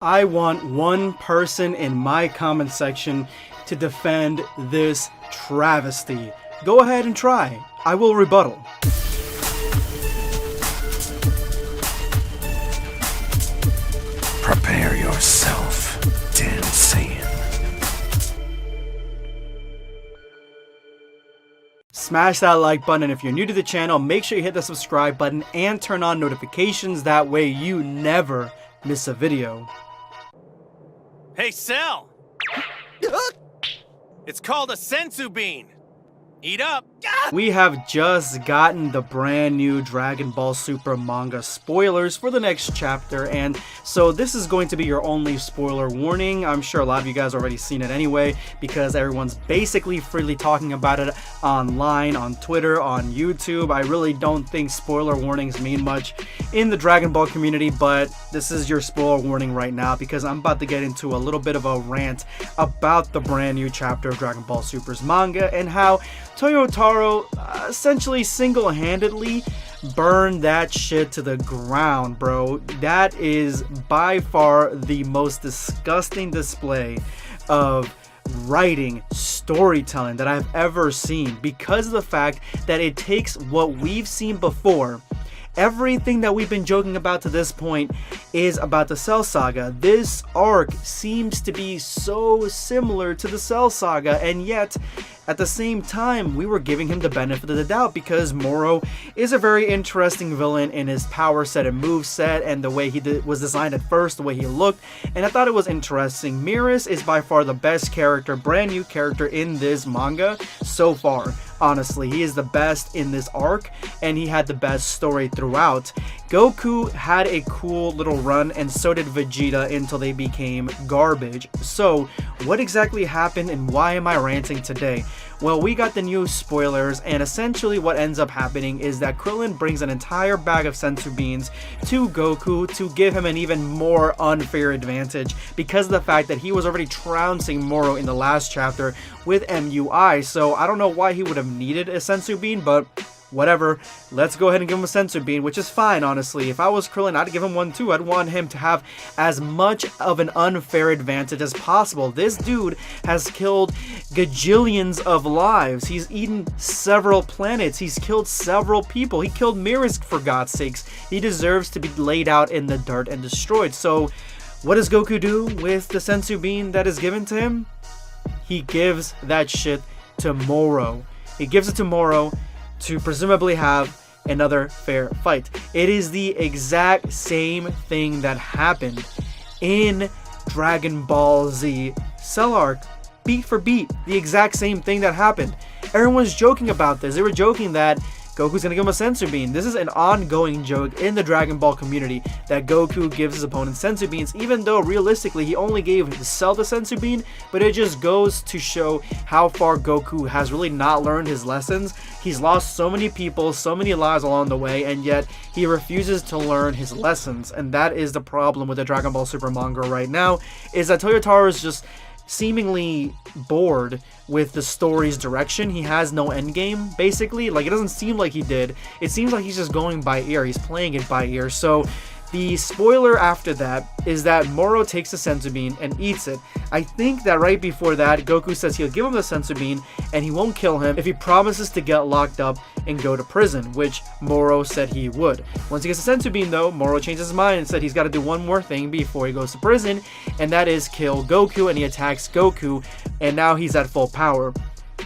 I want one person in my comment section to defend this travesty. Go ahead and try. I will rebuttal. Prepare yourself, dancing. Smash that like button, and if you're new to the channel, make sure you hit the subscribe button and turn on notifications. That way you never miss a video. Hey, Cell! It's called a senzu bean. Eat up! We have just gotten the brand new Dragon Ball Super manga spoilers for the next chapter, and so this is going to be your only spoiler warning. I'm sure a lot of you guys already seen it anyway, because everyone's basically freely talking about it online, on Twitter, on YouTube. I really don't think spoiler warnings mean much in the Dragon Ball community, but this is your spoiler warning right now, because I'm about to get into a little bit of a rant about the brand new chapter of Dragon Ball Super's manga and how Toyotaro essentially single-handedly burned that shit to the ground, bro. That is by far the most disgusting display of writing, storytelling that I've ever seen, because of the fact that it takes what we've seen before. Everything that we've been joking about to this point is about the Cell Saga. This arc seems to be so similar to the Cell Saga, and yet at the same time we were giving him the benefit of the doubt, because Moro is a very interesting villain in his power set and move set, and the way he was designed at first, the way he looked, and I thought it was interesting. Merus is by far the best character, brand new character in this manga so far. Honestly, he is the best in this arc, and he had the best story throughout. Goku had a cool little run, and so did Vegeta, until they became garbage. So, what exactly happened, and why am I ranting today? Well, we got the new spoilers, and essentially what ends up happening is that Krillin brings an entire bag of senzu beans to Goku to give him an even more unfair advantage, because of the fact that he was already trouncing Moro in the last chapter with MUI. So I don't know why he would have needed a senzu bean, but whatever, let's go ahead and give him a senzu bean, which is fine, honestly. If I was Krillin, I'd give him one too. I'd want him to have as much of an unfair advantage as possible. This dude has killed gajillions of lives. He's eaten several planets. He's killed several people. He killed Merus, for God's sakes. He deserves to be laid out in the dirt and destroyed. So what does Goku do with the senzu bean that is given to him? He gives that shit to Moro. He gives it to Moro to presumably have another fair fight. It is the exact same thing that happened in Dragon Ball Z Cell arc, beat for beat. The exact same thing that happened. Everyone's joking about this. They were joking that Goku's gonna give him a senzu bean. This is an ongoing joke in the Dragon Ball community, that Goku gives his opponent senzu beans, even though realistically he only gave Cell the senzu bean. But it just goes to show how far Goku has really not learned his lessons. He's lost so many people, so many lives along the way, and yet he refuses to learn his lessons. And that is the problem with the Dragon Ball Super manga right now, is that Toyotaro is just seemingly bored with the story's direction. He has no endgame, basically. Like, it doesn't seem like he did. It seems like he's just going by ear. He's playing it by ear. So the spoiler after that is that Moro takes the senzu bean and eats it. I think that right before that, Goku says he'll give him the senzu bean and he won't kill him if he promises to get locked up and go to prison, which Moro said he would. Once he gets the senzu bean though, Moro changes his mind and said he's got to do one more thing before he goes to prison, and that is kill Goku, and he attacks Goku, and now he's at full power.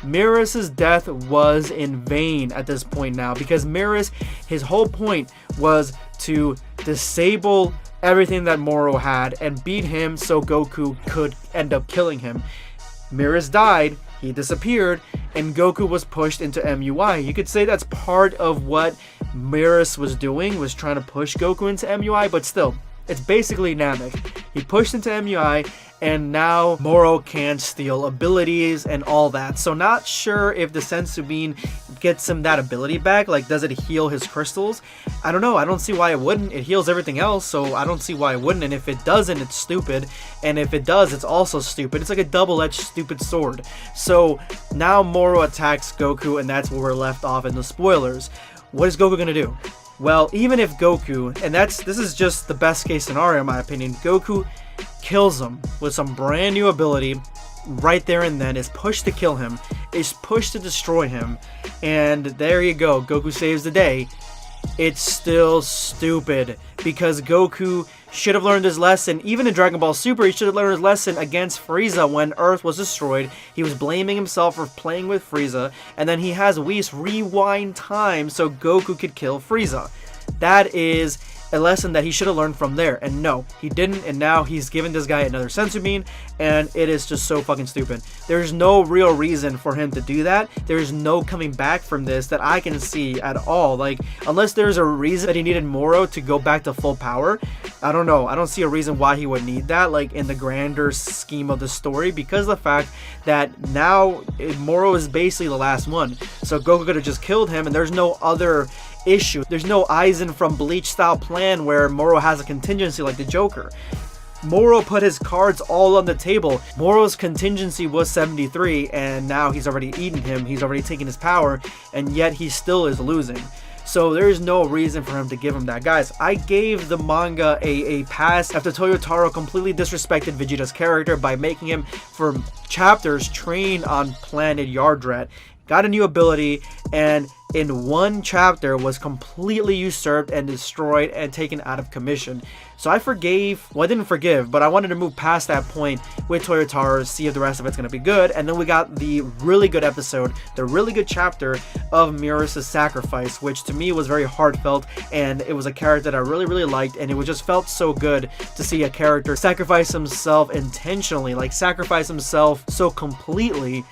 Merus' death was in vain at this point now, because Merus, his whole point was to disable everything that Moro had and beat him so Goku could end up killing him. Merus died, he disappeared, and Goku was pushed into MUI. You could say that's part of what Merus was doing, was trying to push Goku into MUI, but still, it's basically Namek. He pushed into MUI, and now Moro can steal abilities and all that. So not sure if the senzu bean gets him that ability back. Like, does it heal his crystals? I don't know. I don't see why it wouldn't. It heals everything else, so I don't see why it wouldn't. And if it doesn't, it's stupid. And if it does, it's also stupid. It's like a double-edged stupid sword. So now Moro attacks Goku, and that's where we're left off in the spoilers. What is Goku gonna do? Well, even if Goku, and this is just the best case scenario in my opinion, Goku kills him with some brand new ability right there and then, is pushed to kill him, is pushed to destroy him, and there you go, Goku saves the day. It's still stupid because Goku should have learned his lesson. Even in Dragon Ball Super, he should have learned his lesson against Frieza when Earth was destroyed. He was blaming himself for playing with Frieza, and then he has Whis rewind time so Goku could kill Frieza. That is a lesson that he should have learned from there, and no, he didn't, and now he's giving this guy another senzu bean, and it is just so fucking stupid. There's no real reason for him to do that. There's no coming back from this that I can see at all. Like, unless there's a reason that he needed Moro to go back to full power, I don't know. I don't see a reason why he would need that, like, in the grander scheme of the story, because of the fact that now Moro is basically the last one. So Goku could have just killed him, and there's no other issue. There's no Aizen from Bleach style plan where Moro has a contingency like the Joker. Moro put his cards all on the table. Moro's contingency was 73, and now he's already eaten him. He's already taken his power, and yet he still is losing. So there's no reason for him to give him that. Guys, I gave the manga a pass after Toyotaro completely disrespected Vegeta's character by making him, for chapters, train on planet Yardrat. Got a new ability, and in one chapter was completely usurped and destroyed and taken out of commission. So I forgave, well, I didn't forgive, but I wanted to move past that point with Toyotaro, see if the rest of it's going to be good. And then we got the really good episode, the really good chapter of Merus' sacrifice, which to me was very heartfelt, and it was a character that I really liked, and it was just felt so good to see a character sacrifice himself intentionally, like sacrifice himself so completely,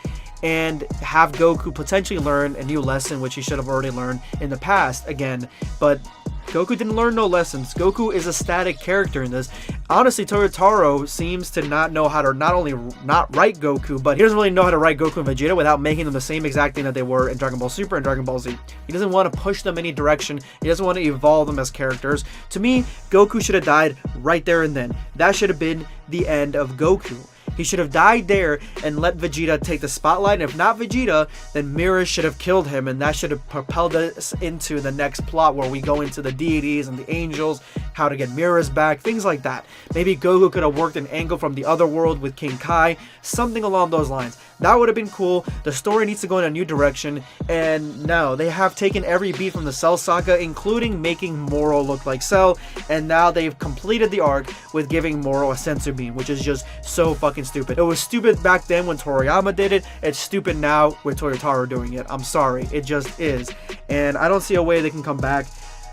and have Goku potentially learn a new lesson, which he should have already learned in the past again. But Goku didn't learn no lessons. Goku is a static character in this. Honestly, Toyotaro seems to not know how to not only not write Goku, but he doesn't really know how to write Goku and Vegeta without making them the same exact thing that they were in Dragon Ball Super and Dragon Ball Z. He doesn't want to push them any direction. He doesn't want to evolve them as characters. To me, Goku should have died right there and then. That should have been the end of Goku. He should have died there and let Vegeta take the spotlight, and if not Vegeta, then Merus should have killed him, and that should have propelled us into the next plot where we go into the deities and the angels, how to get Merus back, things like that. Maybe Goku could have worked an angle from the other world with King Kai, something along those lines. That would have been cool. The story needs to go in a new direction, and no, they have taken every beat from the Cell saga, including making Moro look like Cell, and now they've completed the arc with giving Moro a senzu bean, which is just so fucking stupid. It was stupid back then when Toriyama did it. It's stupid now with Toyotaro doing it. I'm sorry. It just is. And I don't see a way they can come back.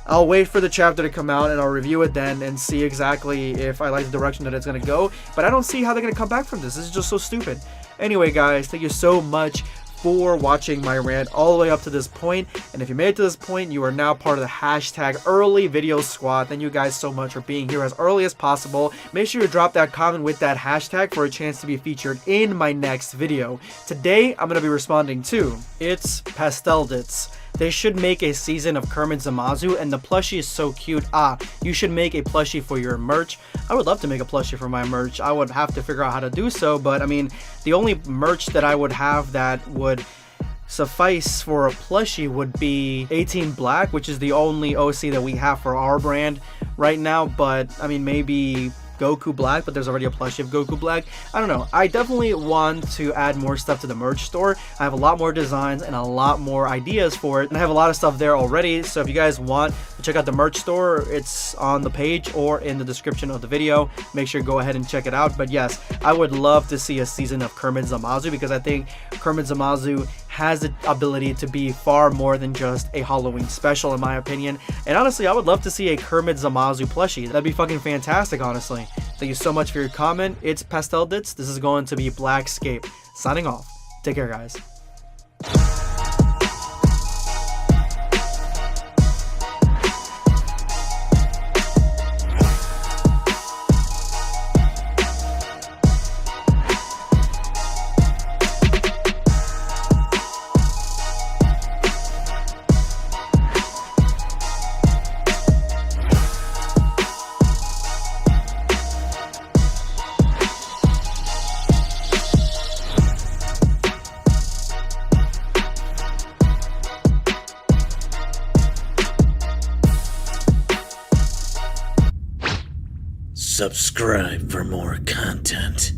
I'll wait for the chapter to come out and I'll review it then and see exactly if I like the direction that it's going to go. But I don't see how they're going to come back from this. This is just so stupid. Anyway, guys, thank you so much for watching my rant all the way up to this point. And if you made it to this point, you are now part of the hashtag early video squad. Thank you guys so much for being here as early as possible. Make sure you drop that comment with that hashtag for a chance to be featured in my next video. Today, I'm going to be responding to It's Pasteldits. They should make a season of Kermit Zamasu, and the plushie is so cute. You should make a plushie for your merch. I would love to make a plushie for my merch. I would have to figure out how to do so, but I mean, the only merch that I would have that would suffice for a plushie would be 18 Black, which is the only OC that we have for our brand right now. But I mean, maybe Goku Black, but there's already a plushie of Goku Black. I don't know. I definitely want to add more stuff to the merch store. I have a lot more designs and a lot more ideas for it, and I have a lot of stuff there already. So if you guys want to check out the merch store, it's on the page or in the description of the video. Make sure you go ahead and check it out. But yes, I would love to see a season of Kermit Zamasu, because I think Kermit Zamasu has the ability to be far more than just a Halloween special, in my opinion. And honestly, I would love to see a Kermit Zamasu plushie. That'd be fucking fantastic, honestly. Thank you so much for your comment. It's Pasteldits. This is going to be BlackScape. Signing off. Take care, guys. Subscribe for more content.